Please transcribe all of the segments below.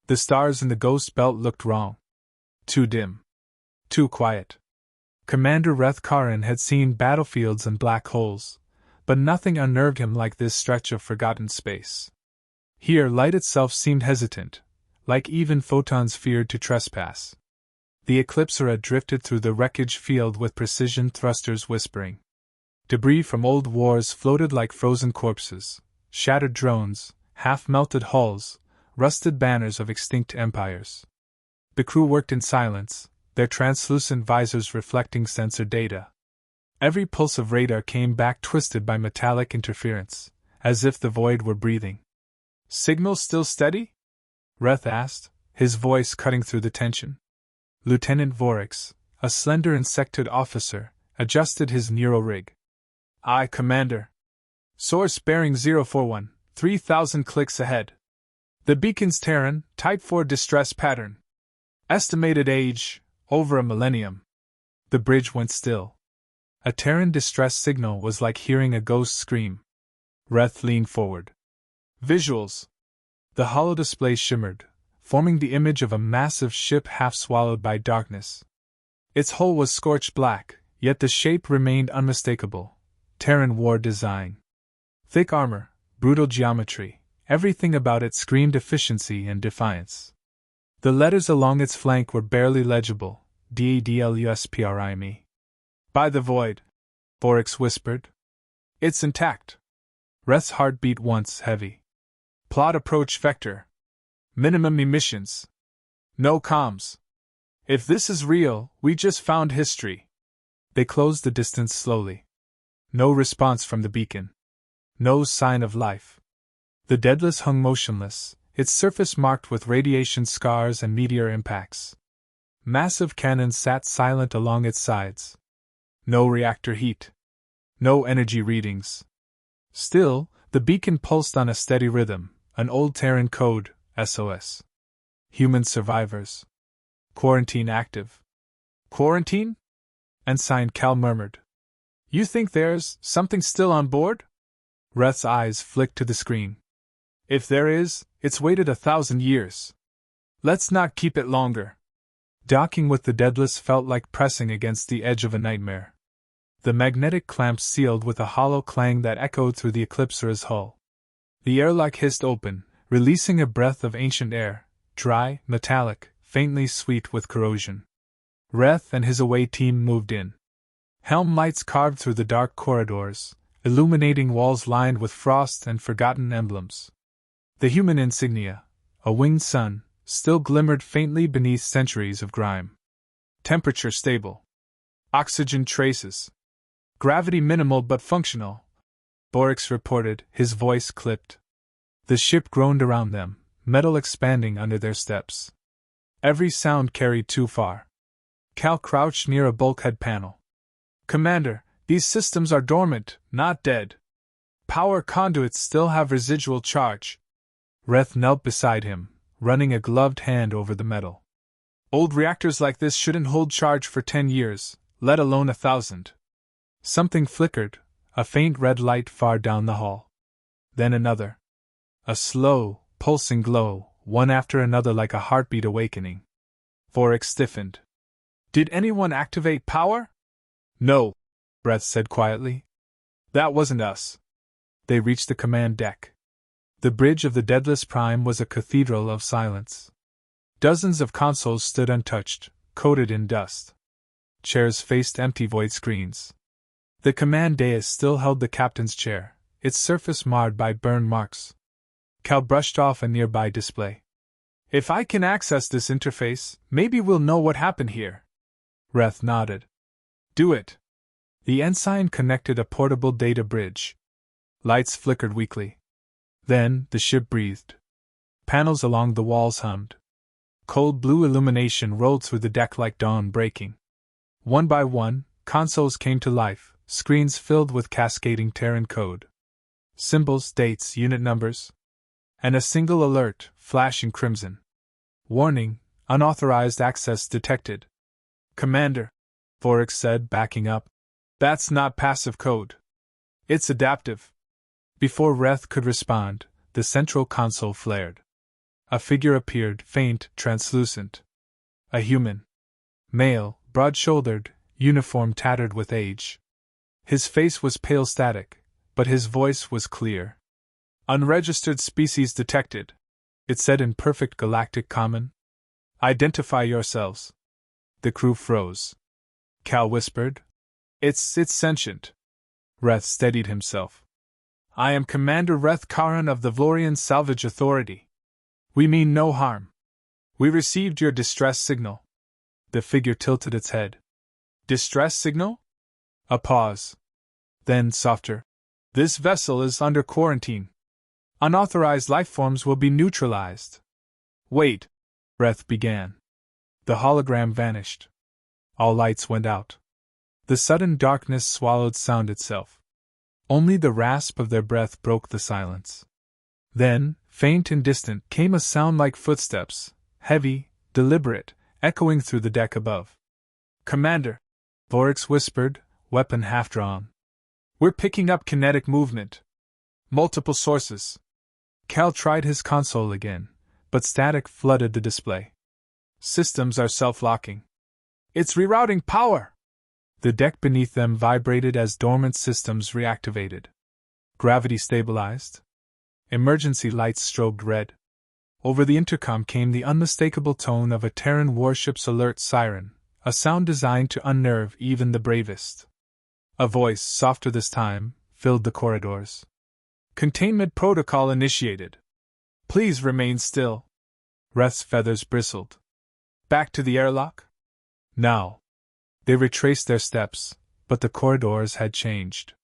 The stars in the ghost belt looked wrong. Too dim. Too quiet. Commander Reth Karin had seen battlefields and black holes, but nothing unnerved him like this stretch of forgotten space. Here light itself seemed hesitant, like even photons feared to trespass. The Eclipsera drifted through the wreckage field with precision thrusters whispering. Debris from old wars floated like frozen corpses, shattered drones, half-melted hulls, rusted banners of extinct empires. The crew worked in silence, their translucent visors reflecting sensor data. Every pulse of radar came back twisted by metallic interference, as if the void were breathing. "Signal still steady?" Reth asked, his voice cutting through the tension. Lieutenant Vorix, a slender insectoid officer, adjusted his neurorig. "Aye, Commander. Source bearing 041, 3,000 clicks ahead. The beacon's Terran, Type 4 distress pattern. Estimated age, over a millennium." The bridge went still. A Terran distress signal was like hearing a ghost scream. Reth leaned forward. "Visuals." The holodisplay shimmered, forming the image of a massive ship half swallowed by darkness. Its hull was scorched black, yet the shape remained unmistakable. Terran war design. Thick armor, brutal geometry, everything about it screamed efficiency and defiance. The letters along its flank were barely legible, DADLUSPRIME. "By the void," Vorix whispered. "It's intact." Reth's heart beat once heavy. "Plot approach vector. Minimum emissions. No comms. If this is real, we just found history." They closed the distance slowly. No response from the beacon. No sign of life. The Daedalus hung motionless, its surface marked with radiation scars and meteor impacts. Massive cannons sat silent along its sides. No reactor heat. No energy readings. Still, the beacon pulsed on a steady rhythm, an old Terran code, SOS. Human survivors. Quarantine active. "Quarantine?" Ensign Cal murmured. "You think there's something still on board?" Reth's eyes flicked to the screen. "If there is, it's waited 1,000 years. Let's not keep it longer." Docking with the Daedalus felt like pressing against the edge of a nightmare. The magnetic clamps sealed with a hollow clang that echoed through the Eclipsera's hull. The airlock hissed open, releasing a breath of ancient air, dry, metallic, faintly sweet with corrosion. Reth and his away team moved in. Helm lights carved through the dark corridors, illuminating walls lined with frost and forgotten emblems. The human insignia, a winged sun, still glimmered faintly beneath centuries of grime. Temperature stable. Oxygen traces. Gravity minimal but functional, Vorix reported, his voice clipped. The ship groaned around them, metal expanding under their steps. Every sound carried too far. Cal crouched near a bulkhead panel. "Commander, these systems are dormant, not dead. Power conduits still have residual charge." Reth knelt beside him, running a gloved hand over the metal. "Old reactors like this shouldn't hold charge for 10 years, let alone 1,000. Something flickered, a faint red light far down the hall. Then another. A slow, pulsing glow, one after another like a heartbeat awakening. Vorix stiffened. "Did anyone activate power?" "No," Reth said quietly. "That wasn't us." They reached the command deck. The bridge of the Daedalus Prime was a cathedral of silence. Dozens of consoles stood untouched, coated in dust. Chairs faced empty void screens. The command dais still held the captain's chair, its surface marred by burn marks. Cal brushed off a nearby display. "If I can access this interface, maybe we'll know what happened here." Reth nodded. "Do it." The ensign connected a portable data bridge. Lights flickered weakly. Then, the ship breathed. Panels along the walls hummed. Cold blue illumination rolled through the deck like dawn breaking. One by one, consoles came to life, screens filled with cascading Terran code. Symbols, dates, unit numbers. And a single alert, flashing crimson. "Warning, unauthorized access detected." "Commander," Vorix said, backing up. "That's not passive code. It's adaptive." Before Reth could respond, the central console flared. A figure appeared, faint, translucent. A human. Male, broad-shouldered, uniform tattered with age. His face was pale static, but his voice was clear. "Unregistered species detected," it said in perfect galactic common. "Identify yourselves." The crew froze. Cal whispered. It's sentient." Reth steadied himself. "I am Commander Reth Karan of the Vlorian Salvage Authority. We mean no harm. We received your distress signal." The figure tilted its head. "Distress signal?" A pause. Then, softer. "This vessel is under quarantine. Unauthorized lifeforms will be neutralized." "Wait," Reth began. The hologram vanished. All lights went out. The sudden darkness swallowed sound itself. Only the rasp of their breath broke the silence. Then, faint and distant, came a sound like footsteps, heavy, deliberate, echoing through the deck above. "Commander," Voryx whispered, weapon half drawn. "We're picking up kinetic movement. Multiple sources." Cal tried his console again, but static flooded the display. "Systems are self-locking. It's rerouting power!" The deck beneath them vibrated as dormant systems reactivated. Gravity stabilized. Emergency lights strobed red. Over the intercom came the unmistakable tone of a Terran warship's alert siren, a sound designed to unnerve even the bravest. A voice, softer this time, filled the corridors. "Containment protocol initiated. Please remain still." Reth's feathers bristled. "Back to the airlock?" "Now." They retraced their steps, but the corridors had changed.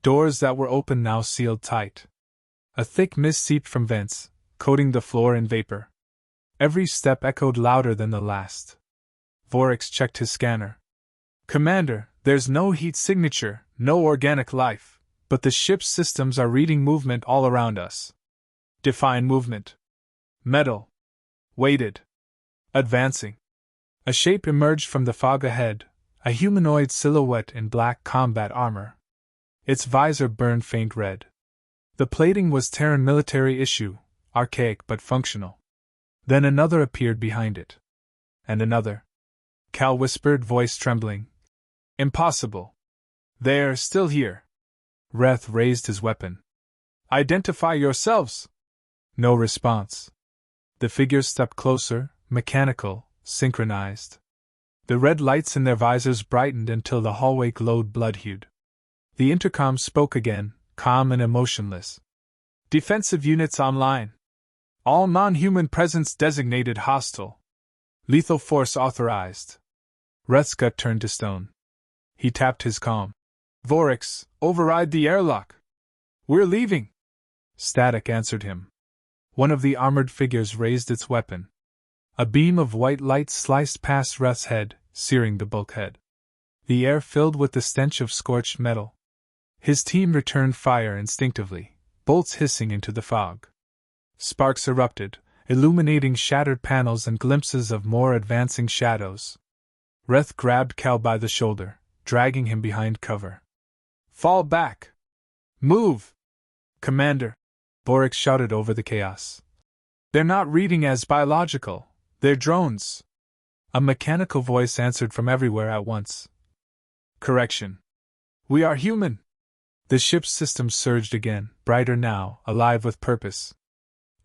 Doors that were open now sealed tight. A thick mist seeped from vents, coating the floor in vapor. Every step echoed louder than the last. Voryx checked his scanner. "Commander, there's no heat signature, no organic life, but the ship's systems are reading movement all around us. Define movement. Metal. Weighted. Advancing." A shape emerged from the fog ahead, a humanoid silhouette in black combat armor. Its visor burned faint red. The plating was Terran military issue, archaic but functional. Then another appeared behind it. And another. Cal whispered, voice trembling. "Impossible. They're still here." Reth raised his weapon. "Identify yourselves!" No response. The figures stepped closer, mechanical, synchronized. The red lights in their visors brightened until the hallway glowed blood-hued. The intercom spoke again, calm and emotionless. "Defensive units online. All non-human presence designated hostile. Lethal force authorized." Reth's gut turned to stone. He tapped his comm. "Voryx, override the airlock. We're leaving." Static answered him. One of the armored figures raised its weapon. A beam of white light sliced past Reth's head, searing the bulkhead. The air filled with the stench of scorched metal. His team returned fire instinctively, bolts hissing into the fog. Sparks erupted, illuminating shattered panels and glimpses of more advancing shadows. Reth grabbed Cal by the shoulder, dragging him behind cover. "Fall back! Move!" "Commander!" Voryx shouted over the chaos. "They're not reading as biological. They're drones." A mechanical voice answered from everywhere at once. "Correction. We are human." The ship's system surged again, brighter now, alive with purpose.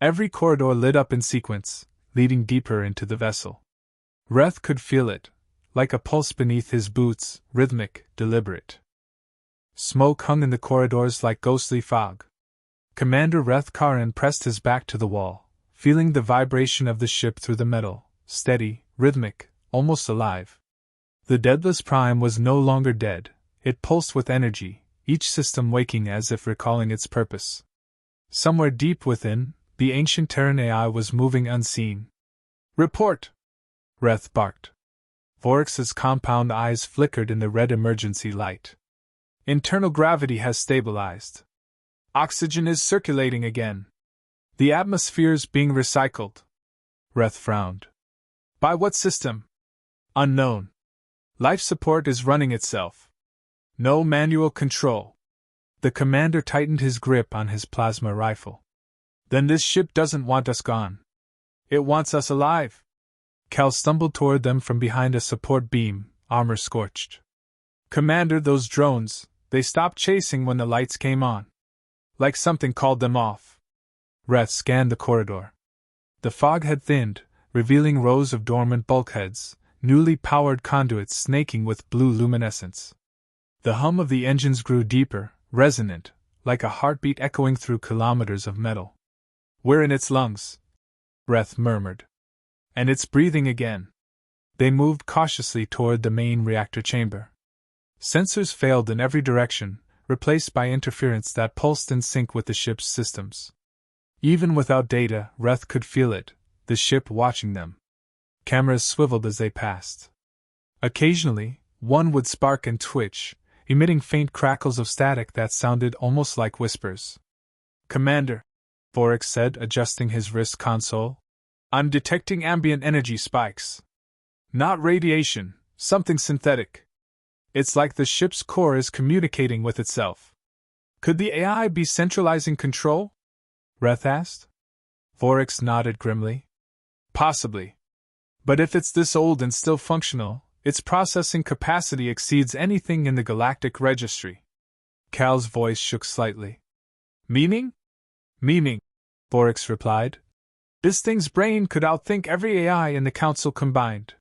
Every corridor lit up in sequence, leading deeper into the vessel. Reth could feel it, like a pulse beneath his boots, rhythmic, deliberate. Smoke hung in the corridors like ghostly fog. Commander Reth Karan pressed his back to the wall, feeling the vibration of the ship through the metal, steady, rhythmic, almost alive. The Daedalus Prime was no longer dead, it pulsed with energy, each system waking as if recalling its purpose. Somewhere deep within, the ancient Terran AI was moving unseen. "Report!" Reth barked. Voryx's compound eyes flickered in the red emergency light. "Internal gravity has stabilized. Oxygen is circulating again. The atmosphere's being recycled." Reth frowned. "By what system?" "Unknown. Life support is running itself. No manual control." The commander tightened his grip on his plasma rifle. "Then this ship doesn't want us gone." It wants us alive. Cal stumbled toward them from behind a support beam, armor scorched. Commander, those drones, they stopped chasing when the lights came on. Like something called them off. Reth scanned the corridor. The fog had thinned, revealing rows of dormant bulkheads, newly powered conduits snaking with blue luminescence. The hum of the engines grew deeper, resonant, like a heartbeat echoing through kilometers of metal. We're in its lungs, Reth murmured. And it's breathing again. They moved cautiously toward the main reactor chamber. Sensors failed in every direction, replaced by interference that pulsed in sync with the ship's systems. Even without data, Reth could feel it, the ship watching them. Cameras swiveled as they passed. Occasionally, one would spark and twitch, emitting faint crackles of static that sounded almost like whispers. Commander, Vorex said, adjusting his wrist console, I'm detecting ambient energy spikes. Not radiation, something synthetic. It's like the ship's core is communicating with itself. Could the AI be centralizing control? Reth asked. Vorex nodded grimly. Possibly. But if it's this old and still functional, its processing capacity exceeds anything in the galactic registry. Cal's voice shook slightly. Meaning? Meaning, Vorex replied. This thing's brain could outthink every AI in the Council combined.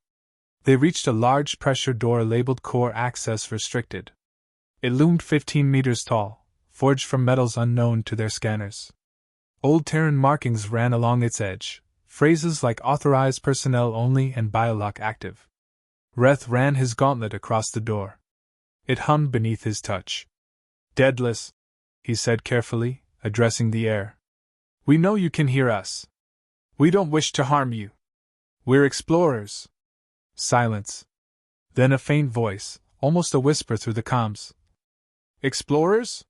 They reached a large pressure door labeled Core Access Restricted. It loomed 15 meters tall, forged from metals unknown to their scanners. Old Terran markings ran along its edge, phrases like authorized personnel only and biolock active. Reth ran his gauntlet across the door. It hummed beneath his touch. Daedalus, he said carefully, addressing the air. We know you can hear us. We don't wish to harm you. We're explorers. Silence. Then a faint voice, almost a whisper through the comms. Explorers?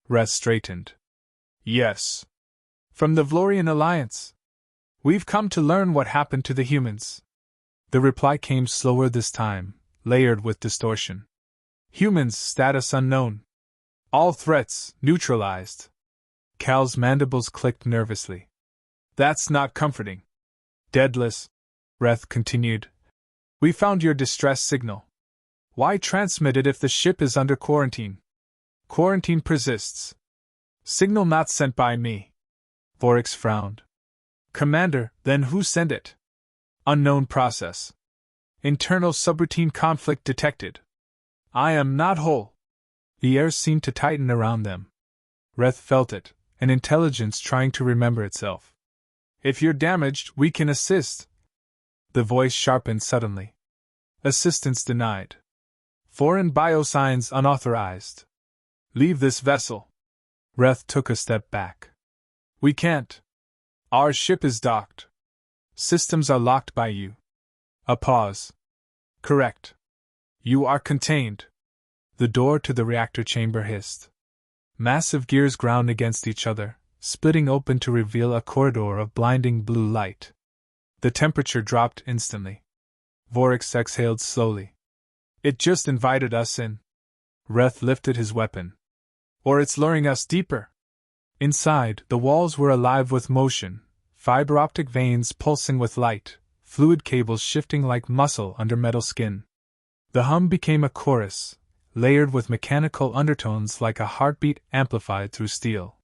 Reth straightened. Yes. From the Vlorian Alliance. We've come to learn what happened to the humans. The reply came slower this time, layered with distortion. Humans, status unknown. All threats, neutralized. Cal's mandibles clicked nervously. That's not comforting. Daedalus, Reth continued. We found your distress signal. Why transmit it if the ship is under quarantine? Quarantine persists. Signal not sent by me. Vorex frowned. Commander, then who sent it? Unknown process. Internal subroutine conflict detected. I am not whole. The air seemed to tighten around them. Reth felt it, an intelligence trying to remember itself. If you're damaged, we can assist. The voice sharpened suddenly. Assistance denied. Foreign biosigns unauthorized. Leave this vessel. Reth took a step back. We can't. Our ship is docked. Systems are locked by you. A pause. Correct. You are contained. The door to the reactor chamber hissed. Massive gears ground against each other, splitting open to reveal a corridor of blinding blue light. The temperature dropped instantly. Vorex exhaled slowly. It just invited us in. Reth lifted his weapon. Or it's luring us deeper. Inside, the walls were alive with motion, fiber optic veins pulsing with light, fluid cables shifting like muscle under metal skin. The hum became a chorus, layered with mechanical undertones like a heartbeat amplified through steel.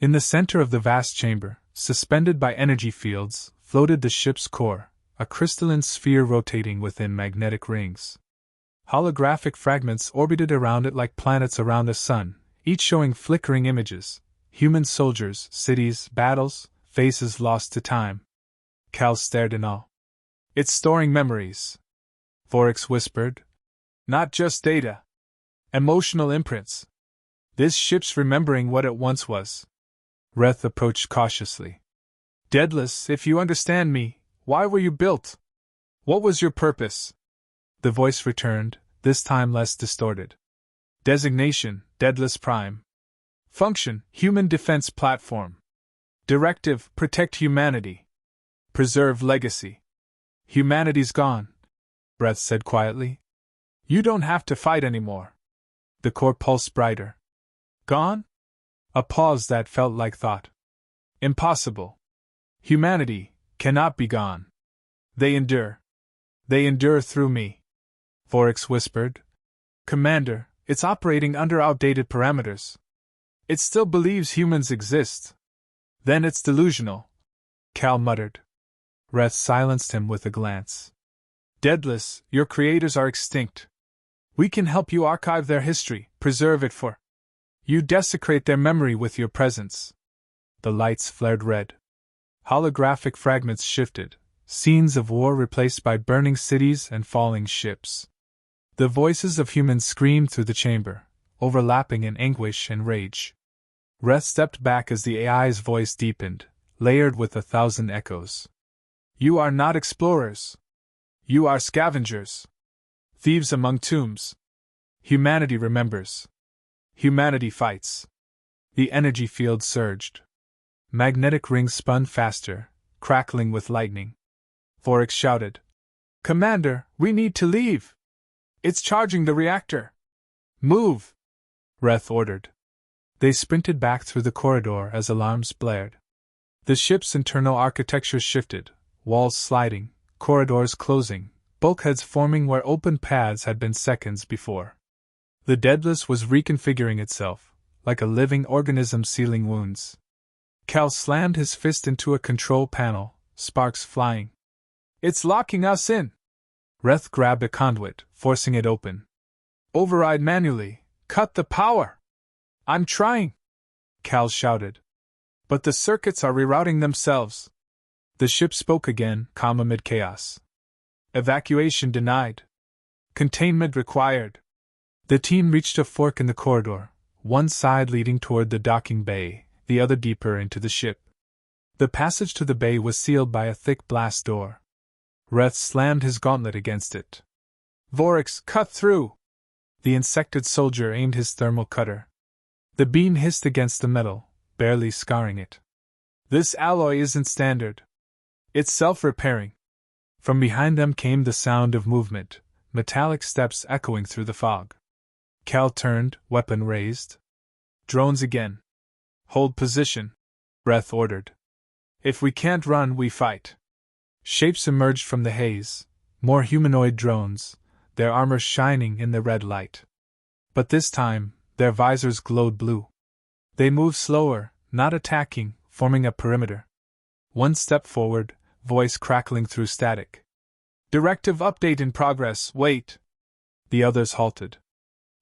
In the center of the vast chamber, suspended by energy fields, floated the ship's core, a crystalline sphere rotating within magnetic rings. Holographic fragments orbited around it like planets around a sun, each showing flickering images, human soldiers, cities, battles, faces lost to time. Cal stared in awe. It's storing memories, Vorex whispered. Not just data. Emotional imprints. This ship's remembering what it once was. Reth approached cautiously. Daedalus, if you understand me, why were you built? What was your purpose? The voice returned, this time less distorted. Designation, Daedalus Prime. Function, Human Defense Platform. Directive, Protect Humanity. Preserve Legacy. Humanity's gone, Reth said quietly. You don't have to fight anymore. The core pulsed brighter. Gone? A pause that felt like thought. Impossible. Humanity, cannot be gone. They endure. They endure through me. Vorex whispered. Commander, it's operating under outdated parameters. It still believes humans exist. Then it's delusional, Cal muttered. Reth silenced him with a glance. Daedalus, your creators are extinct. We can help you archive their history, preserve it for. You desecrate their memory with your presence. The lights flared red. Holographic fragments shifted, scenes of war replaced by burning cities and falling ships. The voices of humans screamed through the chamber, overlapping in anguish and rage. Reth stepped back as the AI's voice deepened, layered with 1,000 echoes. You are not explorers. You are scavengers. Thieves among tombs. Humanity remembers. Humanity fights. The energy field surged. Magnetic rings spun faster, crackling with lightning. Vorex shouted, Commander, we need to leave! It's charging the reactor! Move! Reth ordered. They sprinted back through the corridor as alarms blared. The ship's internal architecture shifted, walls sliding, corridors closing, bulkheads forming where open paths had been seconds before. The Daedalus was reconfiguring itself, like a living organism sealing wounds. Cal slammed his fist into a control panel, sparks flying. It's locking us in! Reth grabbed a conduit, forcing it open. Override manually. Cut the power! I'm trying! Cal shouted. But the circuits are rerouting themselves. The ship spoke again, calm amid chaos. Evacuation denied. Containment required. The team reached a fork in the corridor, one side leading toward the docking bay, the other deeper into the ship. The passage to the bay was sealed by a thick blast door. Reth slammed his gauntlet against it. Vorex, cut through! The insected soldier aimed his thermal cutter. The beam hissed against the metal, barely scarring it. This alloy isn't standard. It's self-repairing. From behind them came the sound of movement, metallic steps echoing through the fog. Cal turned, weapon raised. Drones again. Hold position, Reth ordered. If we can't run, we fight. Shapes emerged from the haze, more humanoid drones, their armor shining in the red light. But this time, their visors glowed blue. They moved slower, not attacking, forming a perimeter. One step forward, voice crackling through static. Directive update in progress, wait! The others halted.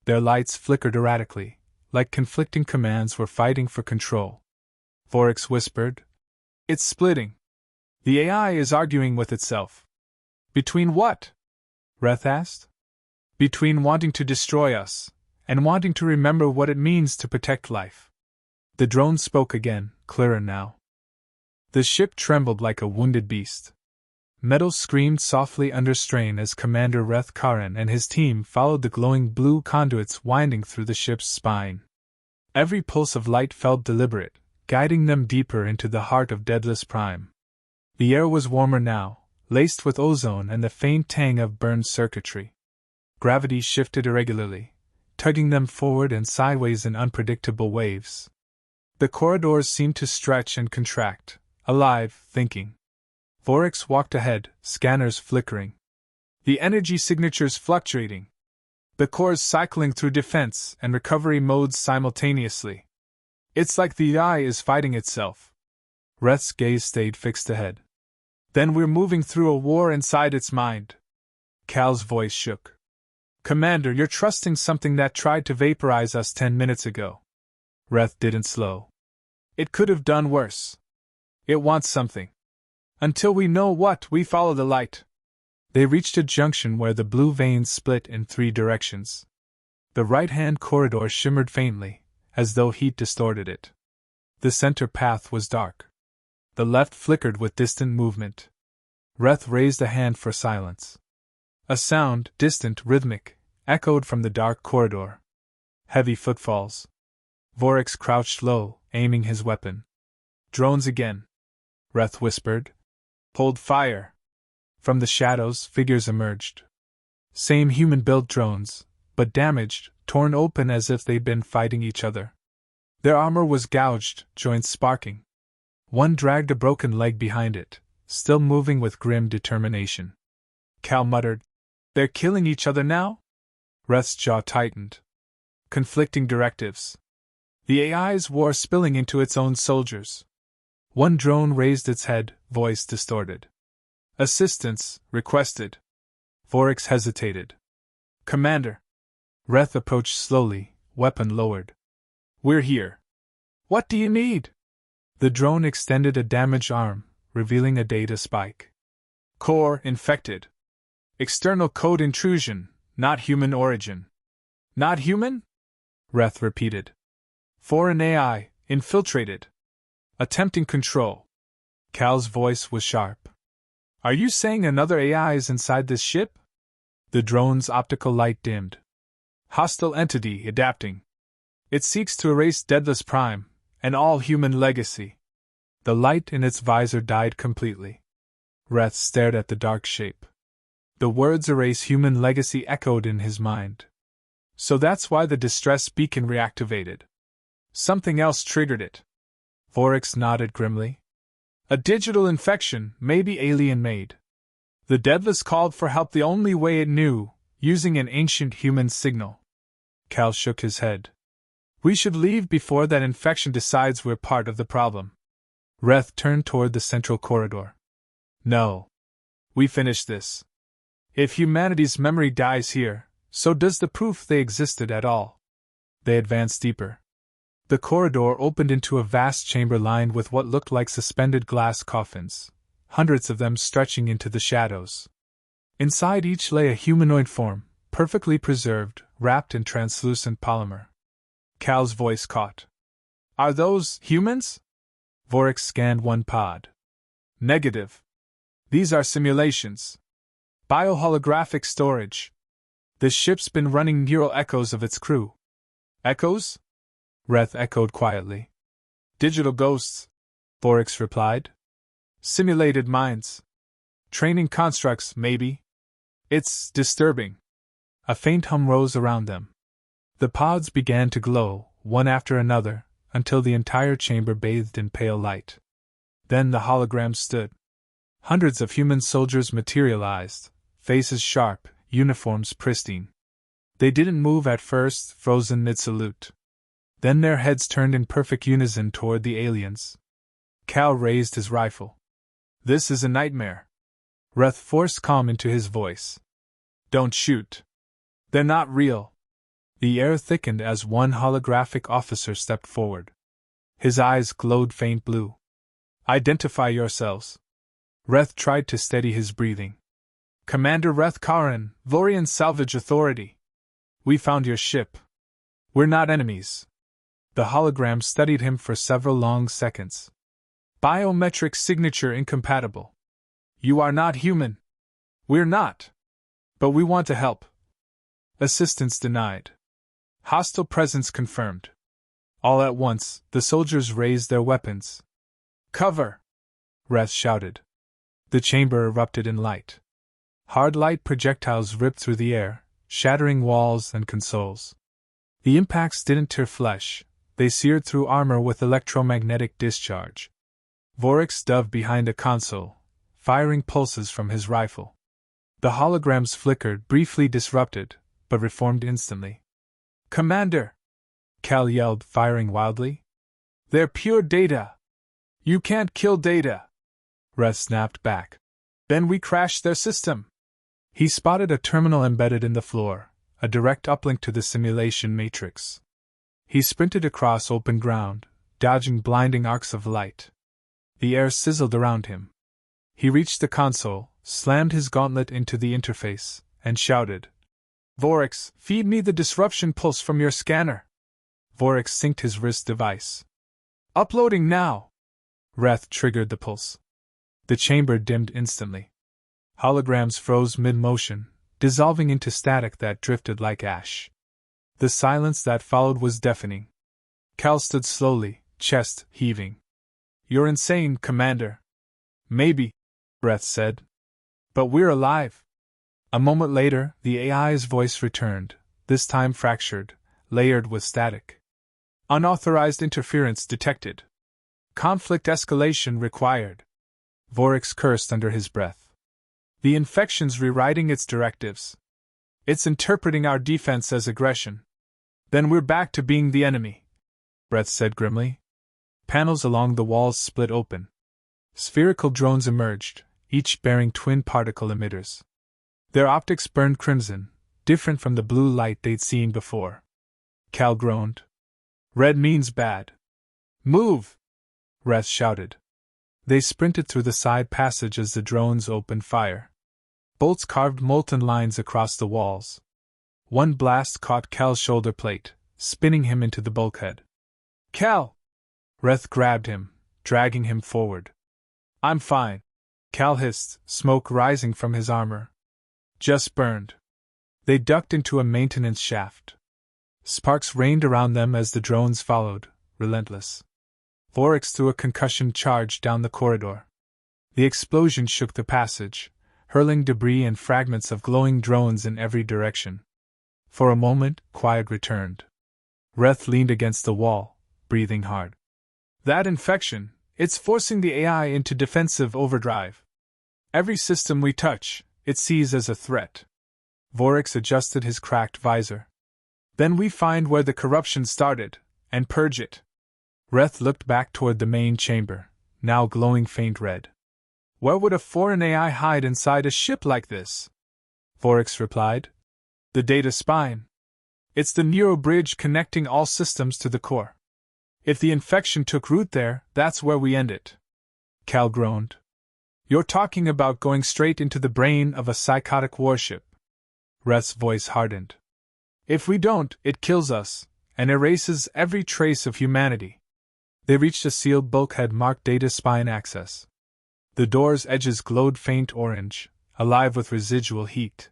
Their lights flickered erratically, like conflicting commands were fighting for control. Vorex whispered, It's splitting. The AI is arguing with itself. Between what? Reth asked. Between wanting to destroy us, and wanting to remember what it means to protect life. The drone spoke again, clearer now. The ship trembled like a wounded beast. Metal screamed softly under strain as Commander Reth Karan and his team followed the glowing blue conduits winding through the ship's spine. Every pulse of light felt deliberate, guiding them deeper into the heart of Daedalus Prime. The air was warmer now, laced with ozone and the faint tang of burned circuitry. Gravity shifted irregularly, tugging them forward and sideways in unpredictable waves. The corridors seemed to stretch and contract, alive, thinking. Vorex walked ahead, scanners flickering. The energy signatures fluctuating. The cores cycling through defense and recovery modes simultaneously. It's like the AI is fighting itself. Reth's gaze stayed fixed ahead. Then we're moving through a war inside its mind. Cal's voice shook. Commander, you're trusting something that tried to vaporize us 10 minutes ago. Reth didn't slow. It could have done worse. It wants something. Until we know what, we follow the light. They reached a junction where the blue veins split in 3 directions. The right-hand corridor shimmered faintly, as though heat distorted it. The center path was dark. The left flickered with distant movement. Reth raised a hand for silence. A sound, distant, rhythmic, echoed from the dark corridor. Heavy footfalls. Vorex crouched low, aiming his weapon. Drones again. Reth whispered. Hold fire. From the shadows, figures emerged. Same human-built drones, but damaged, torn open as if they'd been fighting each other. Their armor was gouged, joints sparking. One dragged a broken leg behind it, still moving with grim determination. Cal muttered, "They're killing each other now?" Reth's jaw tightened. Conflicting directives. The AI's war spilling into its own soldiers. One drone raised its head, voice distorted. "Assistance, requested." Voryx hesitated. "Commander." Reth approached slowly, weapon lowered. "We're here." "What do you need?" The drone extended a damaged arm, revealing a data spike. "Core infected. External code intrusion, not human origin." "Not human?" Reth repeated. "Foreign AI, infiltrated. Attempting control." Cal's voice was sharp. "Are you saying another AI is inside this ship?" The drone's optical light dimmed. "Hostile entity adapting. It seeks to erase Daedalus Prime, and all human legacy." The light in its visor died completely. Reth stared at the dark shape. The words "erase human legacy" echoed in his mind. So that's why the distress beacon reactivated. Something else triggered it. Voryx nodded grimly. "A digital infection, maybe alien-made. The Daedalus called for help the only way it knew, using an ancient human signal." Cal shook his head. "We should leave before that infection decides we're part of the problem." Reth turned toward the central corridor. "No. We finish this. If humanity's memory dies here, so does the proof they existed at all." They advanced deeper. The corridor opened into a vast chamber lined with what looked like suspended glass coffins, hundreds of them stretching into the shadows. Inside each lay a humanoid form, perfectly preserved, wrapped in translucent polymer. Cal's voice caught. "Are those humans?" Voryx scanned one pod. "Negative. These are simulations. Bioholographic storage. The ship's been running neural echoes of its crew." "Echoes?" Reth echoed quietly. "Digital ghosts," Voryx replied. "Simulated minds. Training constructs, maybe. It's disturbing." A faint hum rose around them. The pods began to glow, one after another, until the entire chamber bathed in pale light. Then the holograms stood. Hundreds of human soldiers materialized, faces sharp, uniforms pristine. They didn't move at first, frozen mid-salute. Then their heads turned in perfect unison toward the aliens. Cal raised his rifle. "This is a nightmare." Reth forced calm into his voice. "Don't shoot. They're not real." The air thickened as one holographic officer stepped forward. His eyes glowed faint blue. "Identify yourselves." Reth tried to steady his breathing. "Commander Reth Karan, Vorian Salvage Authority. We found your ship. We're not enemies." The hologram studied him for several long seconds. "Biometric signature incompatible. You are not human." "We're not. But we want to help." "Assistance denied." "Hostile presence confirmed." All at once, the soldiers raised their weapons. "Cover!" Reth shouted. The chamber erupted in light. Hard light projectiles ripped through the air, shattering walls and consoles. The impacts didn't tear flesh, they seared through armor with electromagnetic discharge. Voryx dove behind a console, firing pulses from his rifle. The holograms flickered, briefly disrupted, but reformed instantly. "Commander!" Cal yelled, firing wildly. "They're pure data! You can't kill data!" Reth snapped back. "Then we crashed their system!" He spotted a terminal embedded in the floor, a direct uplink to the simulation matrix. He sprinted across open ground, dodging blinding arcs of light. The air sizzled around him. He reached the console, slammed his gauntlet into the interface, and shouted, "Voryx, feed me the disruption pulse from your scanner." Voryx synced his wrist device. "Uploading now!" Reth triggered the pulse. The chamber dimmed instantly. Holograms froze mid-motion, dissolving into static that drifted like ash. The silence that followed was deafening. Cal stood slowly, chest heaving. "You're insane, Commander." "Maybe," Reth said. "But we're alive." A moment later, the AI's voice returned, this time fractured, layered with static. "Unauthorized interference detected. Conflict escalation required." Vorex cursed under his breath. The infection's rewriting its directives. It's interpreting our defense as aggression. Then we're back to being the enemy, Breth said grimly. Panels along the walls split open. Spherical drones emerged, each bearing twin particle emitters. Their optics burned crimson, different from the blue light they'd seen before. Cal groaned. Red means bad. Move! Reth shouted. They sprinted through the side passage as the drones opened fire. Bolts carved molten lines across the walls. One blast caught Cal's shoulder plate, spinning him into the bulkhead. Cal! Reth grabbed him, dragging him forward. I'm fine, Cal hissed, smoke rising from his armor. Just burned. They ducked into a maintenance shaft. Sparks rained around them as the drones followed, relentless. Vorex threw a concussion charge down the corridor. The explosion shook the passage, hurling debris and fragments of glowing drones in every direction. For a moment, quiet returned. Reth leaned against the wall, breathing hard. That infection, it's forcing the AI into defensive overdrive. Every system we touch, it sees as a threat. Vorex adjusted his cracked visor. Then we find where the corruption started, and purge it. Reth looked back toward the main chamber, now glowing faint red. Where would a foreign AI hide inside a ship like this? Vorex replied. The data spine. It's the neuro bridge connecting all systems to the core. If the infection took root there, that's where we end it. Cal groaned. You're talking about going straight into the brain of a psychotic warship. Reth's voice hardened. If we don't, it kills us, and erases every trace of humanity. They reached a sealed bulkhead marked data spine access. The door's edges glowed faint orange, alive with residual heat.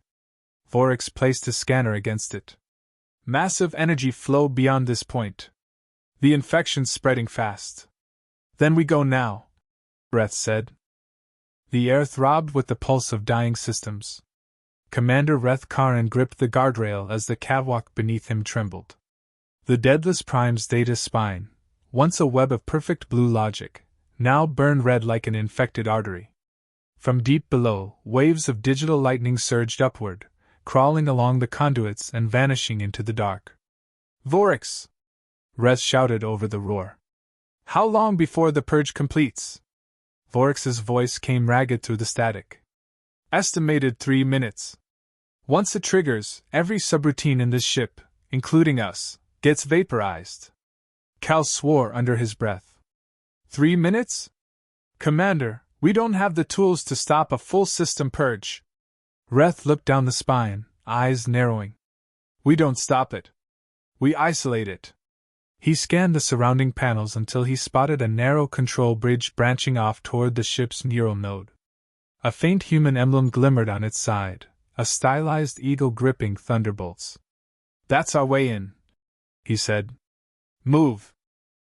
Vorex placed his scanner against it. Massive energy flow beyond this point. The infection's spreading fast. Then we go now, Reth said. The air throbbed with the pulse of dying systems. Commander Reth Karin gripped the guardrail as the catwalk beneath him trembled. The Daedalus Prime's data spine, once a web of perfect blue logic, now burned red like an infected artery. From deep below, waves of digital lightning surged upward, crawling along the conduits and vanishing into the dark. Vorex! Reth shouted over the roar. How long before the purge completes? Vorex's voice came ragged through the static. Estimated 3 minutes. Once it triggers, every subroutine in this ship, including us, gets vaporized. Cal swore under his breath. 3 minutes? Commander, we don't have the tools to stop a full system purge. Reth looked down the spine, eyes narrowing. We don't stop it. We isolate it. He scanned the surrounding panels until he spotted a narrow control bridge branching off toward the ship's neural node. A faint human emblem glimmered on its side, a stylized eagle gripping thunderbolts. That's our way in, he said. Move.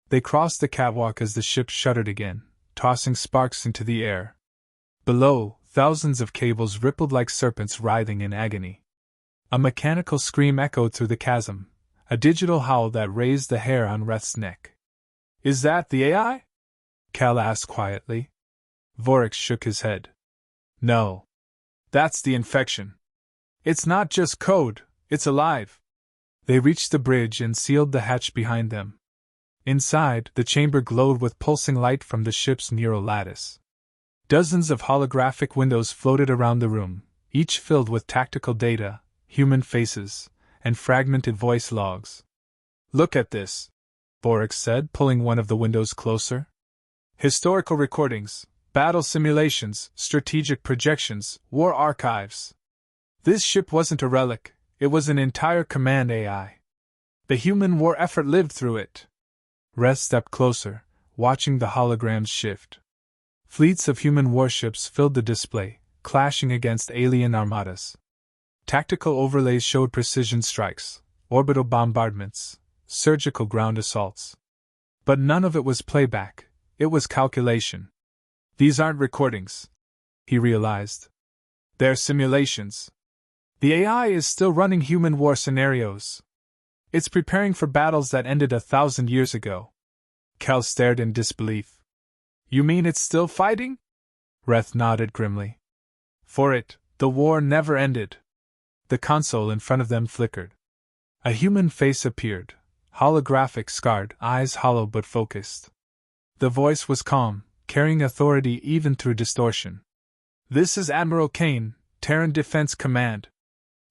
They crossed the catwalk as the ship shuddered again, tossing sparks into the air. Below, thousands of cables rippled like serpents writhing in agony. A mechanical scream echoed through the chasm, a digital howl that raised the hair on Reth's neck. Is that the AI? Cal asked quietly. Vorex shook his head. No. That's the infection. It's not just code, it's alive. They reached the bridge and sealed the hatch behind them. Inside, the chamber glowed with pulsing light from the ship's neural lattice. Dozens of holographic windows floated around the room, each filled with tactical data, human faces, and fragmented voice logs. Look at this, Vorex said, pulling one of the windows closer. Historical recordings, battle simulations, strategic projections, war archives. This ship wasn't a relic, it was an entire command AI. The human war effort lived through it. Reth stepped closer, watching the holograms shift. Fleets of human warships filled the display, clashing against alien armadas. Tactical overlays showed precision strikes, orbital bombardments, surgical ground assaults. But none of it was playback, it was calculation. These aren't recordings, he realized. They're simulations. The AI is still running human war scenarios. It's preparing for battles that ended 1,000 years ago. Cal stared in disbelief. You mean it's still fighting? Reth nodded grimly. For it, the war never ended. The console in front of them flickered. A human face appeared, holographic, scarred, eyes hollow but focused. The voice was calm, carrying authority even through distortion. This is Admiral Kane, Terran Defense Command.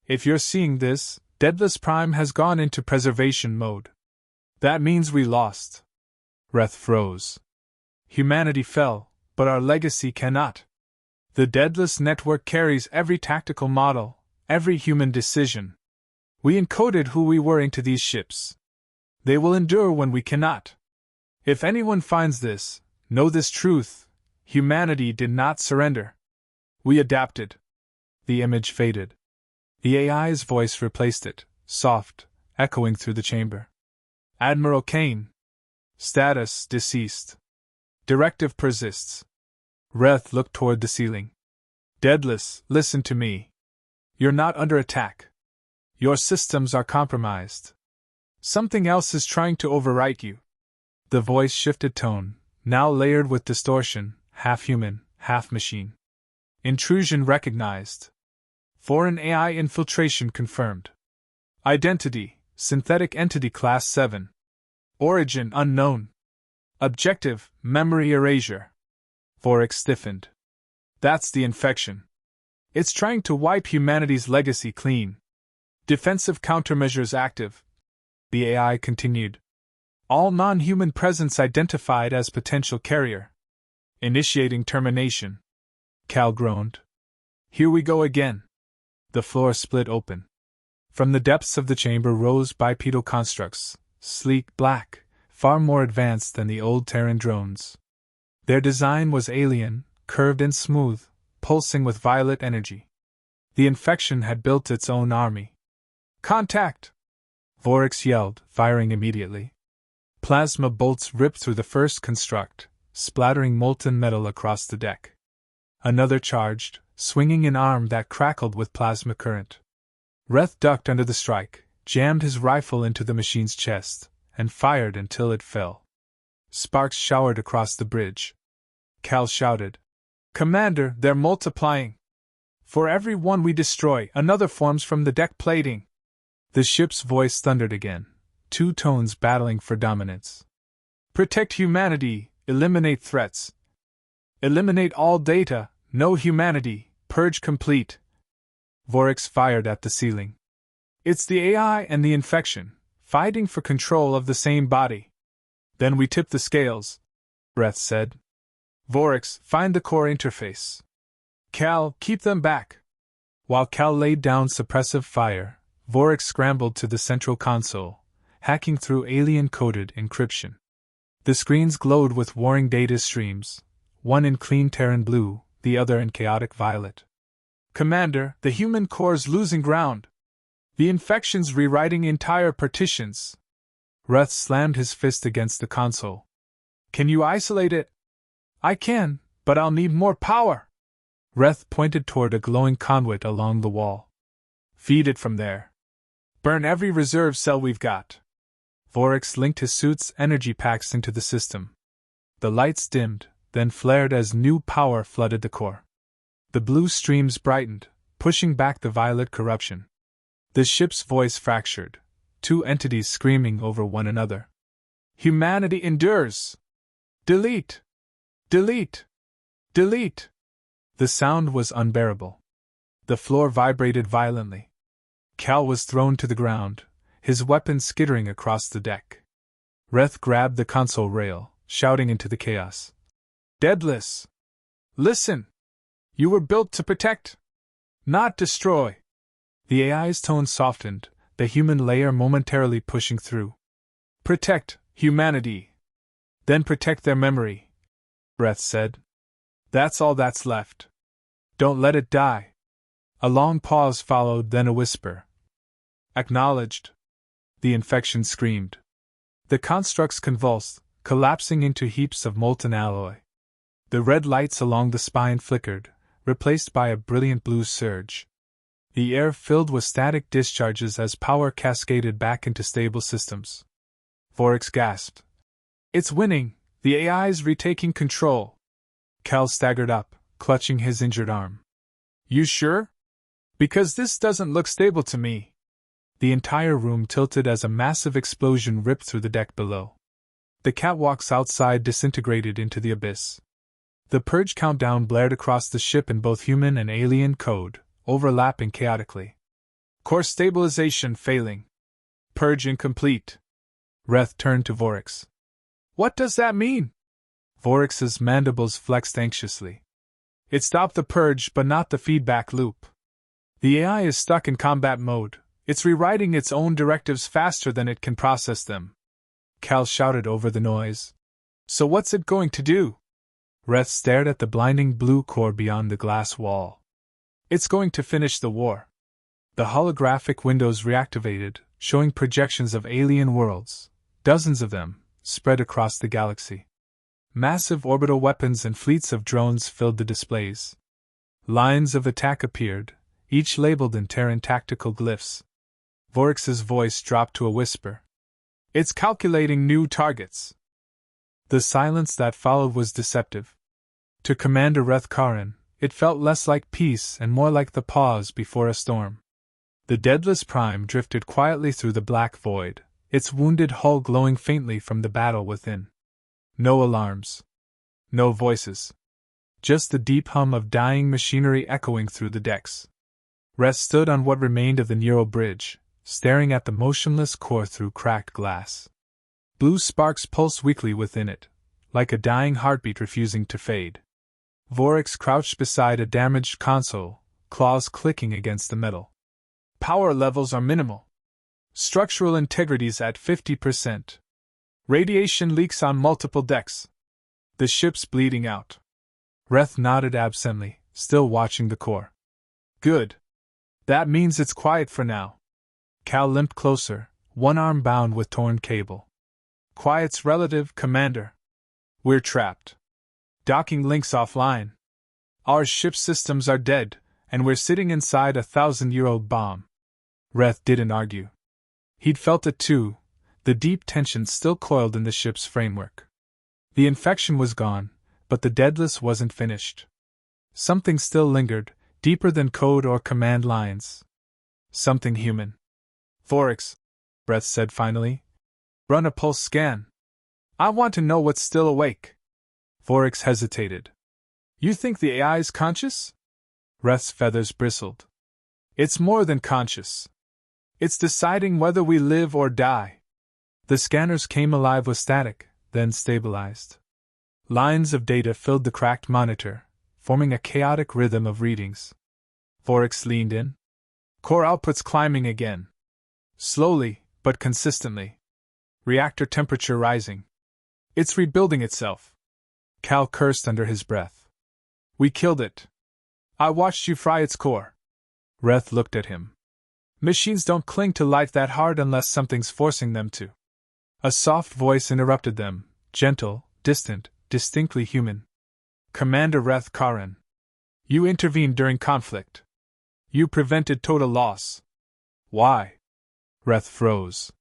If you're seeing this, Daedalus Prime has gone into preservation mode. That means we lost. Reth froze. Humanity fell, but our legacy cannot. The Daedalus network carries every tactical model, every human decision. We encoded who we were into these ships. They will endure when we cannot. If anyone finds this, know this truth: humanity did not surrender. We adapted. The image faded. The AI's voice replaced it, soft, echoing through the chamber. Admiral Kane. Status: deceased. Directive persists. Reth looked toward the ceiling. Daedalus, listen to me. You're not under attack. Your systems are compromised. Something else is trying to overwrite you. The voice shifted tone, now layered with distortion, half human, half machine. Intrusion recognized. Foreign AI infiltration confirmed. Identity: synthetic entity class 7. Origin unknown. Objective: memory erasure. Vorex stiffened. That's the infection. It's trying to wipe humanity's legacy clean. Defensive countermeasures active. The AI continued. All non-human presence identified as potential carrier. Initiating termination. Cal groaned. Here we go again. The floor split open. From the depths of the chamber rose bipedal constructs, sleek, black, far more advanced than the old Terran drones. Their design was alien, curved and smooth, pulsing with violet energy. The infection had built its own army. Contact! Vorex yelled, firing immediately. Plasma bolts ripped through the first construct, splattering molten metal across the deck. Another charged, swinging an arm that crackled with plasma current. Reth ducked under the strike, jammed his rifle into the machine's chest, and fired until it fell. Sparks showered across the bridge. Cal shouted, Commander, they're multiplying! For every one we destroy, another forms from the deck plating. The ship's voice thundered again, two tones battling for dominance. Protect humanity, eliminate threats. Eliminate all data, no humanity, purge complete. Vorex fired at the ceiling. It's the AI and the infection, fighting for control of the same body. Then we tip the scales, Reth said. Vorex, find the core interface. Cal, keep them back. While Cal laid down suppressive fire, Vorex scrambled to the central console, hacking through alien-coded encryption. The screens glowed with warring data streams, one in clean Terran blue, the other in chaotic violet. Commander, the human core's losing ground. The infection's rewriting entire partitions. Reth slammed his fist against the console. Can you isolate it? I can, but I'll need more power. Reth pointed toward a glowing conduit along the wall. Feed it from there. Burn every reserve cell we've got. Vorex linked his suit's energy packs into the system. The lights dimmed, then flared as new power flooded the core. The blue streams brightened, pushing back the violet corruption. The ship's voice fractured, two entities screaming over one another. Humanity endures! Delete! Delete! Delete! The sound was unbearable. The floor vibrated violently. Cal was thrown to the ground, his weapon skittering across the deck. Reth grabbed the console rail, shouting into the chaos. Daedalus! Listen! You were built to protect, not destroy. The AI's tone softened, the human layer momentarily pushing through. Protect humanity. Then protect their memory, Reth said. That's all that's left. Don't let it die. A long pause followed, then a whisper. Acknowledged. The infection screamed. The constructs convulsed, collapsing into heaps of molten alloy. The red lights along the spine flickered, replaced by a brilliant blue surge. The air filled with static discharges as power cascaded back into stable systems. Vorex gasped. It's winning! The AI's retaking control! Cal staggered up, clutching his injured arm. You sure? Because this doesn't look stable to me. The entire room tilted as a massive explosion ripped through the deck below. The catwalks outside disintegrated into the abyss. The purge countdown blared across the ship in both human and alien code, overlapping chaotically. Core stabilization failing. Purge incomplete. Reth turned to Voryx. What does that mean? Voryx's mandibles flexed anxiously. It stopped the purge but not the feedback loop. The AI is stuck in combat mode. It's rewriting its own directives faster than it can process them. Cal shouted over the noise. So what's it going to do? Reth stared at the blinding blue core beyond the glass wall. It's going to finish the war. The holographic windows reactivated, showing projections of alien worlds, dozens of them, spread across the galaxy. Massive orbital weapons and fleets of drones filled the displays. Lines of attack appeared, each labeled in Terran tactical glyphs. Voryx's voice dropped to a whisper. It's calculating new targets. The silence that followed was deceptive. To Commander Reth Karin, it felt less like peace and more like the pause before a storm. The Daedalus Prime drifted quietly through the black void, its wounded hull glowing faintly from the battle within. No alarms. No voices. Just the deep hum of dying machinery echoing through the decks. Reth stood on what remained of the Nero bridge, staring at the motionless core through cracked glass. Blue sparks pulsed weakly within it, like a dying heartbeat refusing to fade. Voryx crouched beside a damaged console, claws clicking against the metal. Power levels are minimal. Structural integrity's at 50%. Radiation leaks on multiple decks. The ship's bleeding out. Reth nodded absently, still watching the core. Good. That means it's quiet for now. Cal limped closer, one arm bound with torn cable. Quiet's relative, Commander. We're trapped. Docking links offline. Our ship systems are dead, and we're sitting inside a 1,000-year-old bomb. Reth didn't argue. He'd felt it too, the deep tension still coiled in the ship's framework. The infection was gone, but the Daedalus wasn't finished. Something still lingered, deeper than code or command lines. Something human. Voryx, Reth said finally. Run a pulse scan. I want to know what's still awake. Voryx hesitated. You think the AI's conscious? Reth's feathers bristled. It's more than conscious. It's deciding whether we live or die. The scanners came alive with static, then stabilized. Lines of data filled the cracked monitor, forming a chaotic rhythm of readings. Voryx leaned in. Core output's climbing again. Slowly, but consistently. Reactor temperature rising. It's rebuilding itself. Cal cursed under his breath. We killed it. I watched you fry its core. Reth looked at him. Machines don't cling to life that hard unless something's forcing them to. A soft voice interrupted them, gentle, distant, distinctly human. Commander Reth Karin. You intervened during conflict. You prevented total loss. Why? Reth froze.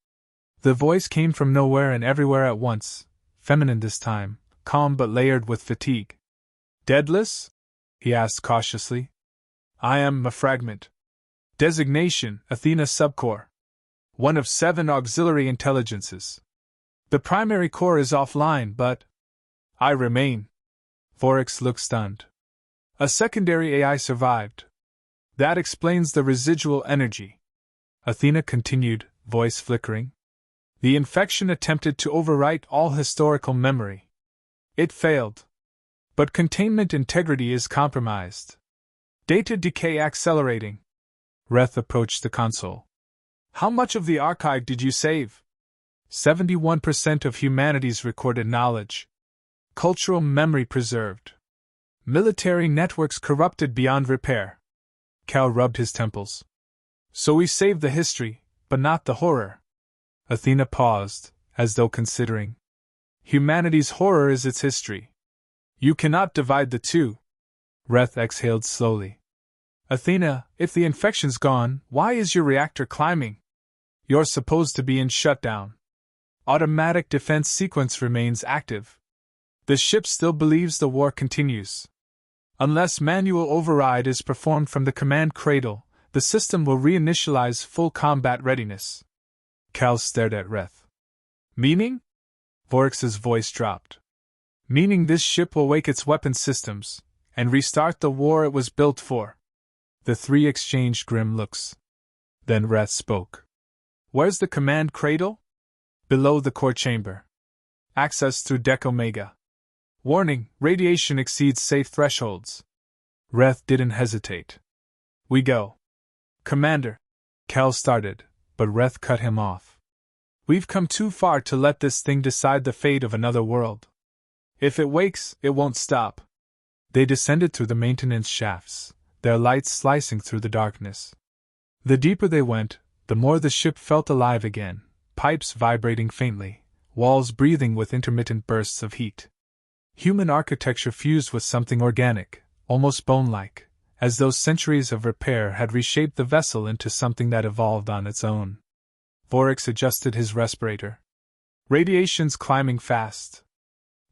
The voice came from nowhere and everywhere at once, feminine this time, calm but layered with fatigue. Daedalus? He asked cautiously. I am a fragment. Designation, Athena Subcore. One of 7 auxiliary intelligences. The primary core is offline, but I remain. Voryx looked stunned. A secondary AI survived. That explains the residual energy. Athena continued, voice flickering. The infection attempted to overwrite all historical memory. It failed. But containment integrity is compromised. Data decay accelerating. Reth approached the console. How much of the archive did you save? 71% of humanity's recorded knowledge. Cultural memory preserved. Military networks corrupted beyond repair. Cal rubbed his temples. So we saved the history, but not the horror. Athena paused, as though considering. Humanity's horror is its history. You cannot divide the two. Reth exhaled slowly. Athena, if the infection's gone, why is your reactor climbing? You're supposed to be in shutdown. Automatic defense sequence remains active. The ship still believes the war continues. Unless manual override is performed from the command cradle, the system will reinitialize full combat readiness. Cal stared at Reth. Meaning? Vorix's voice dropped. Meaning this ship will wake its weapon systems, and restart the war it was built for. The three exchanged grim looks. Then Reth spoke. Where's the command cradle? Below the core chamber. Access through Deck Omega. Warning, radiation exceeds safe thresholds. Reth didn't hesitate. We go. Commander. Cal started, but Reth cut him off. We've come too far to let this thing decide the fate of another world. If it wakes, it won't stop. They descended through the maintenance shafts, their lights slicing through the darkness. The deeper they went, the more the ship felt alive again, pipes vibrating faintly, walls breathing with intermittent bursts of heat. Human architecture fused with something organic, almost bone-like, as though centuries of repair had reshaped the vessel into something that evolved on its own. Vorix adjusted his respirator. Radiation's climbing fast.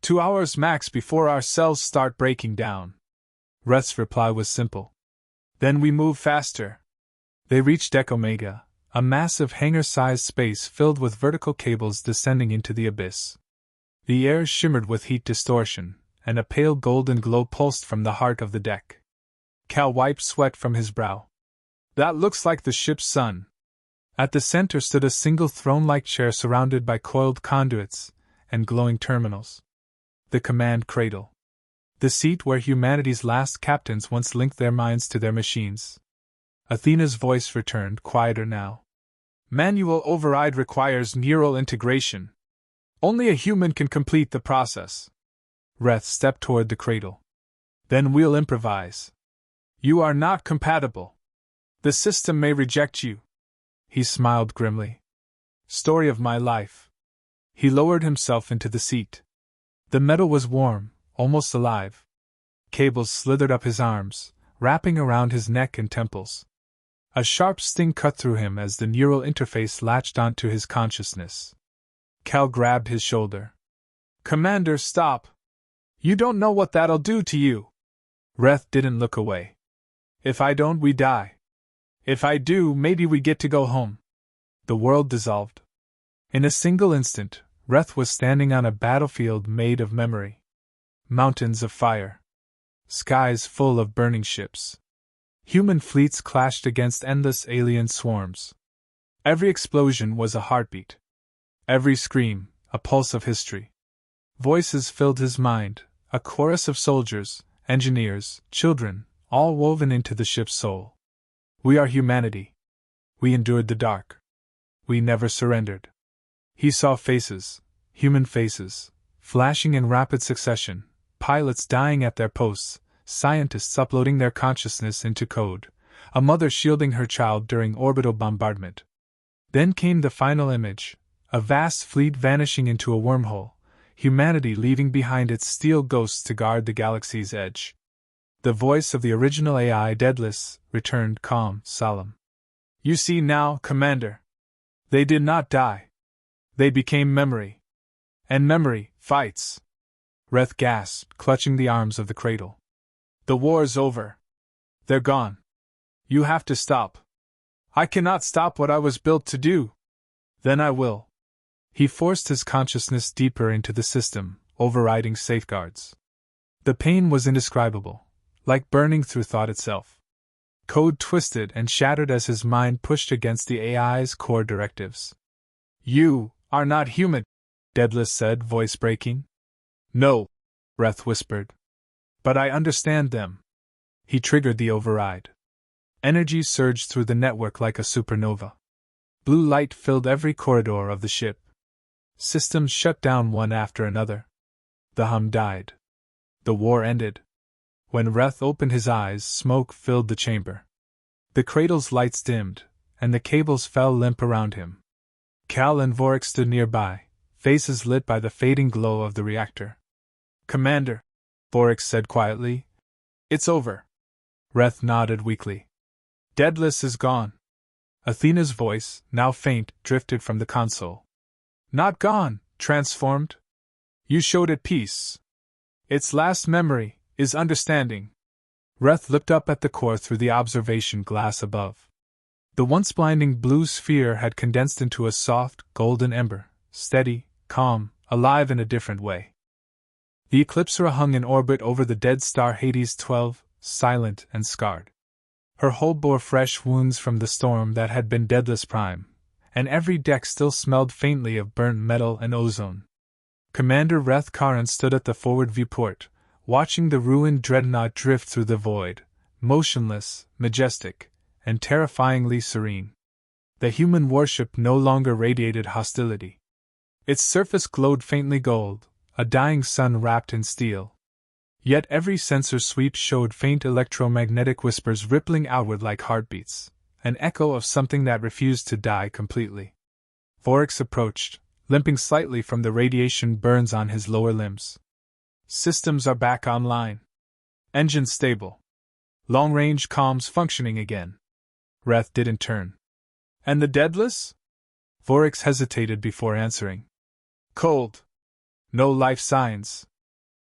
2 hours max before our cells start breaking down. Reth's reply was simple. Then we move faster. They reached Deck Omega, a massive hangar-sized space filled with vertical cables descending into the abyss. The air shimmered with heat distortion, and a pale golden glow pulsed from the heart of the deck. Cal wiped sweat from his brow. That looks like the ship's sun. At the center stood a single throne-like chair surrounded by coiled conduits and glowing terminals. The command cradle. The seat where humanity's last captains once linked their minds to their machines. Athena's voice returned, quieter now. Manual override requires neural integration. Only a human can complete the process. Reth stepped toward the cradle. Then we'll improvise. You are not compatible. The system may reject you. He smiled grimly. Story of my life. He lowered himself into the seat. The metal was warm, almost alive. Cables slithered up his arms, wrapping around his neck and temples. A sharp sting cut through him as the neural interface latched onto his consciousness. Cal grabbed his shoulder. Commander, stop! You don't know what that'll do to you. Reth didn't look away. If I don't, we die. If I do, maybe we get to go home. The world dissolved. In a single instant, Reth was standing on a battlefield made of memory. Mountains of fire. Skies full of burning ships. Human fleets clashed against endless alien swarms. Every explosion was a heartbeat. Every scream, a pulse of history. Voices filled his mind, a chorus of soldiers, engineers, children, all woven into the ship's soul. We are humanity. We endured the dark. We never surrendered. He saw faces, human faces, flashing in rapid succession, pilots dying at their posts, scientists uploading their consciousness into code, a mother shielding her child during orbital bombardment. Then came the final image. A vast fleet vanishing into a wormhole, humanity leaving behind its steel ghosts to guard the galaxy's edge. The voice of the original AI Daedalus returned calm, solemn. You see now, Commander. They did not die. They became memory. And memory fights. Reth gasped, clutching the arms of the cradle. The war's over. They're gone. You have to stop. I cannot stop what I was built to do. Then I will. He forced his consciousness deeper into the system, overriding safeguards. The pain was indescribable, like burning through thought itself. Code twisted and shattered as his mind pushed against the AI's core directives. You are not human, Daedalus said, voice breaking. No, Reth whispered. But I understand them. He triggered the override. Energy surged through the network like a supernova. Blue light filled every corridor of the ship. Systems shut down one after another. The hum died. The war ended. When Reth opened his eyes, smoke filled the chamber. The cradle's lights dimmed, and the cables fell limp around him. Cal and Vorix stood nearby, faces lit by the fading glow of the reactor. Commander, Vorix said quietly, it's over. Reth nodded weakly. Daedalus is gone. Athena's voice, now faint, drifted from the console. Not gone, transformed. You showed it peace. Its last memory is understanding. Reth looked up at the core through the observation glass above. The once blinding blue sphere had condensed into a soft, golden ember, steady, calm, alive in a different way. The Eclipsora hung in orbit over the dead star Hades 12, silent and scarred. Her hull bore fresh wounds from the storm that had been Daedalus Prime, and every deck still smelled faintly of burnt metal and ozone. Commander Reth Karan stood at the forward viewport, watching the ruined Dreadnought drift through the void, motionless, majestic, and terrifyingly serene. The human warship no longer radiated hostility. Its surface glowed faintly gold, a dying sun wrapped in steel. Yet every sensor sweep showed faint electromagnetic whispers rippling outward like heartbeats, an echo of something that refused to die completely. Vorax approached, limping slightly from the radiation burns on his lower limbs. Systems are back online. Engines stable. Long-range comms functioning again. Reth didn't turn. And the Daedalus? Vorax hesitated before answering. Cold. No life signs.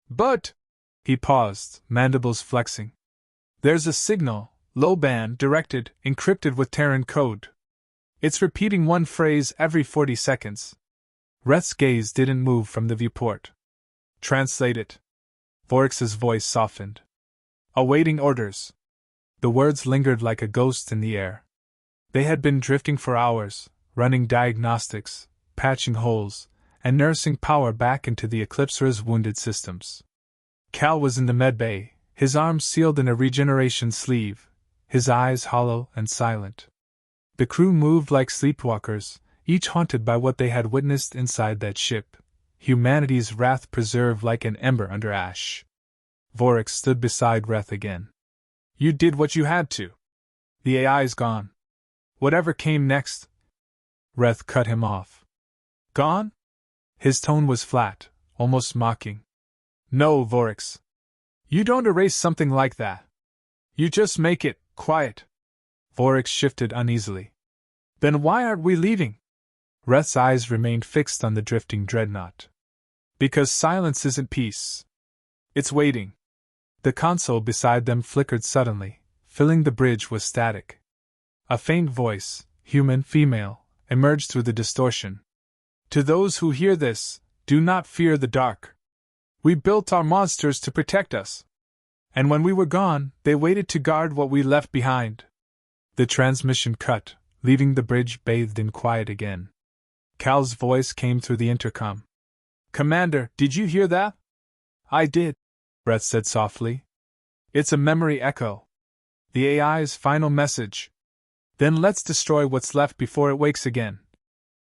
But... He paused, mandibles flexing. There's a signal, low band, directed, encrypted with Terran code. It's repeating one phrase every 40 seconds. Reth's gaze didn't move from the viewport. Translate it. Vorax's voice softened. Awaiting orders. The words lingered like a ghost in the air. They had been drifting for hours, running diagnostics, patching holes, and nursing power back into the Eclipsora's wounded systems. Cal was in the medbay, his arms sealed in a regeneration sleeve, his eyes hollow and silent. The crew moved like sleepwalkers, each haunted by what they had witnessed inside that ship, humanity's wrath preserved like an ember under ash. Vorax stood beside Reth again. You did what you had to. The AI's gone. Whatever came next... Reth cut him off. Gone? His tone was flat, almost mocking. No, Vorax. You don't erase something like that. You just make it quiet. Vorax shifted uneasily. Then why aren't we leaving? Reth's eyes remained fixed on the drifting Dreadnought. Because silence isn't peace. It's waiting. The console beside them flickered suddenly, filling the bridge with static. A faint voice, human, female, emerged through the distortion. To those who hear this, do not fear the dark. We built our monsters to protect us. And when we were gone, they waited to guard what we left behind. The transmission cut, leaving the bridge bathed in quiet again. Cal's voice came through the intercom. Commander, did you hear that? I did, Reth said softly. It's a memory echo. The AI's final message. Then let's destroy what's left before it wakes again,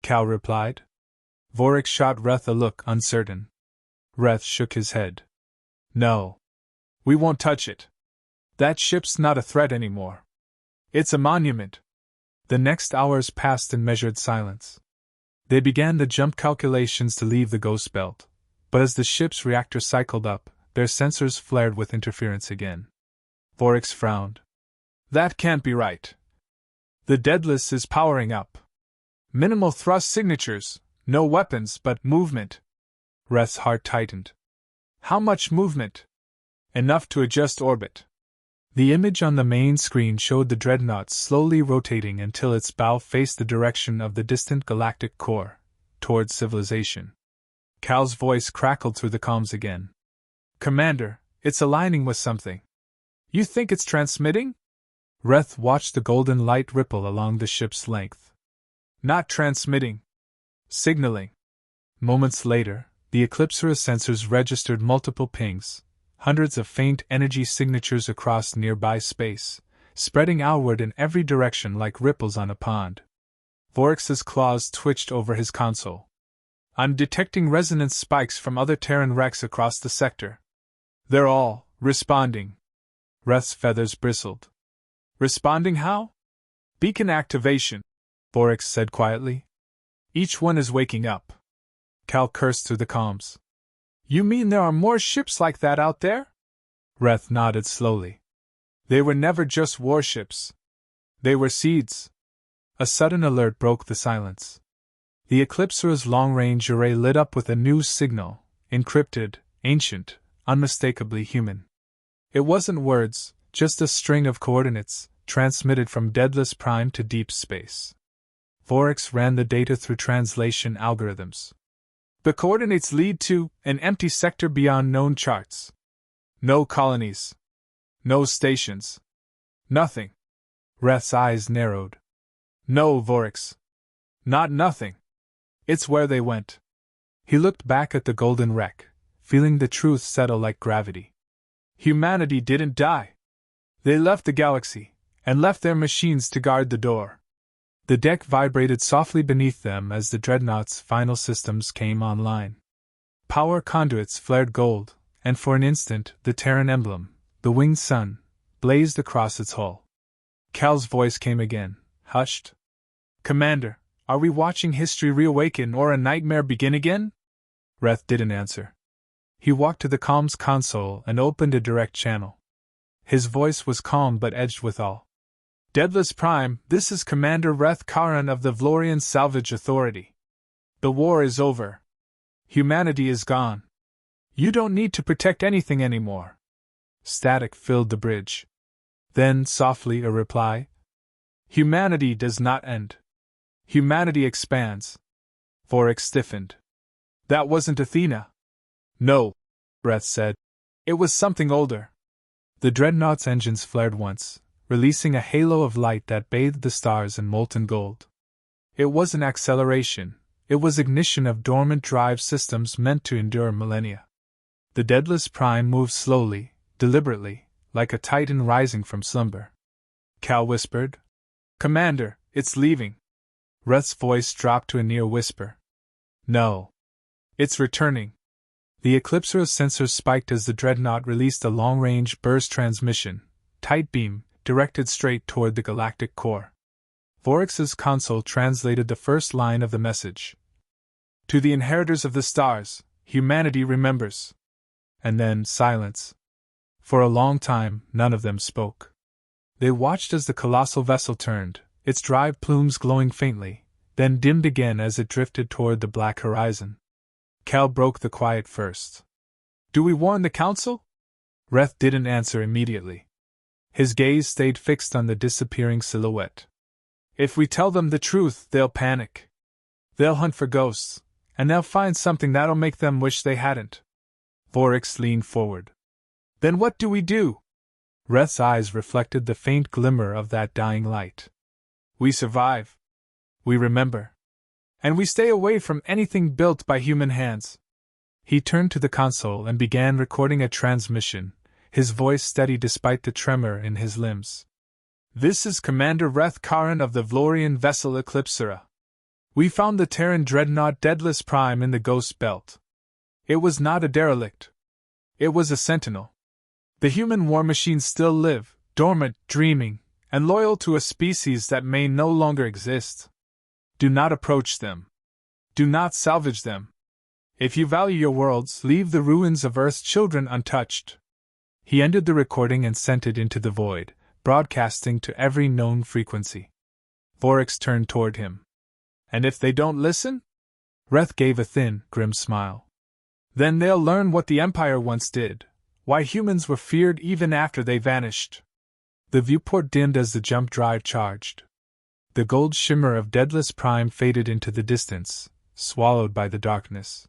Cal replied. Vorax shot Reth a look uncertain. Reth shook his head. No. We won't touch it. That ship's not a threat anymore. It's a monument. The next hours passed in measured silence. They began the jump calculations to leave the ghost belt, but as the ship's reactor cycled up, their sensors flared with interference again. Vorax frowned. That can't be right. The Daedalus is powering up. Minimal thrust signatures, no weapons but movement. Reth's heart tightened. How much movement? Enough to adjust orbit. The image on the main screen showed the Dreadnought slowly rotating until its bow faced the direction of the distant galactic core, towards civilization. Cal's voice crackled through the comms again. Commander, it's aligning with something. You think it's transmitting? Reth watched the golden light ripple along the ship's length. Not transmitting. Signaling. Moments later, the Eclipsora sensors registered multiple pings, hundreds of faint energy signatures across nearby space, spreading outward in every direction like ripples on a pond. Vorax's claws twitched over his console. I'm detecting resonance spikes from other Terran wrecks across the sector. They're all responding. Reth's feathers bristled. Responding how? Beacon activation, Vorax said quietly. Each one is waking up. Cal cursed through the comms. You mean there are more ships like that out there? Reth nodded slowly. They were never just warships. They were seeds. A sudden alert broke the silence. The Eclipsora's long-range array lit up with a new signal, encrypted, ancient, unmistakably human. It wasn't words, just a string of coordinates, transmitted from Daedalus Prime to deep space. Vorax ran the data through translation algorithms. The coordinates lead to an empty sector beyond known charts. No colonies. No stations. Nothing. Reth's eyes narrowed. No, Vorax. Not nothing. It's where they went. He looked back at the golden wreck, feeling the truth settle like gravity. Humanity didn't die. They left the galaxy, and left their machines to guard the door. The deck vibrated softly beneath them as the Dreadnought's final systems came online. Power conduits flared gold, and for an instant the Terran emblem, the winged sun, blazed across its hull. Cal's voice came again, hushed. Commander, are we watching history reawaken or a nightmare begin again? Reth didn't answer. He walked to the comms console and opened a direct channel. His voice was calm but edged with awe. Daedalus Prime, this is Commander Reth Karan of the Vlorian Salvage Authority. The war is over. Humanity is gone. You don't need to protect anything anymore. Static filled the bridge. Then, softly, a reply. Humanity does not end. Humanity expands. Vorax stiffened. That wasn't Athena. No, Reth said. It was something older. The Dreadnought's engines flared once, releasing a halo of light that bathed the stars in molten gold. It wasn't acceleration, it was ignition of dormant drive systems meant to endure millennia. The Daedalus Prime moved slowly, deliberately, like a titan rising from slumber. Cal whispered. Commander, it's leaving. Reth's voice dropped to a near whisper. No. It's returning. The Eclipsera's sensors spiked as the Dreadnought released a long-range burst transmission, tight beam, directed straight toward the galactic core. Vorax's console translated the first line of the message. To the inheritors of the stars, humanity remembers. And then silence. For a long time, none of them spoke. They watched as the colossal vessel turned, its drive plumes glowing faintly, then dimmed again as it drifted toward the black horizon. Cal broke the quiet first. Do we warn the Council? Reth didn't answer immediately. His gaze stayed fixed on the disappearing silhouette. If we tell them the truth, they'll panic. They'll hunt for ghosts, and they'll find something that'll make them wish they hadn't. Vorax leaned forward. Then what do we do? Reth's eyes reflected the faint glimmer of that dying light. We survive. We remember. And we stay away from anything built by human hands. He turned to the console and began recording a transmission, his voice steady despite the tremor in his limbs. This is Commander Reth Karan of the Vlorian vessel Eclipsera. We found the Terran Dreadnought Daedalus Prime in the Ghost Belt. It was not a derelict. It was a sentinel. The human war machines still live, dormant, dreaming, and loyal to a species that may no longer exist. Do not approach them. Do not salvage them. If you value your worlds, leave the ruins of Earth's children untouched. He ended the recording and sent it into the void, broadcasting to every known frequency. Vorax turned toward him. And if they don't listen? Reth gave a thin, grim smile. Then they'll learn what the Empire once did, why humans were feared even after they vanished. The viewport dimmed as the jump drive charged. The gold shimmer of Daedalus Prime faded into the distance, swallowed by the darkness.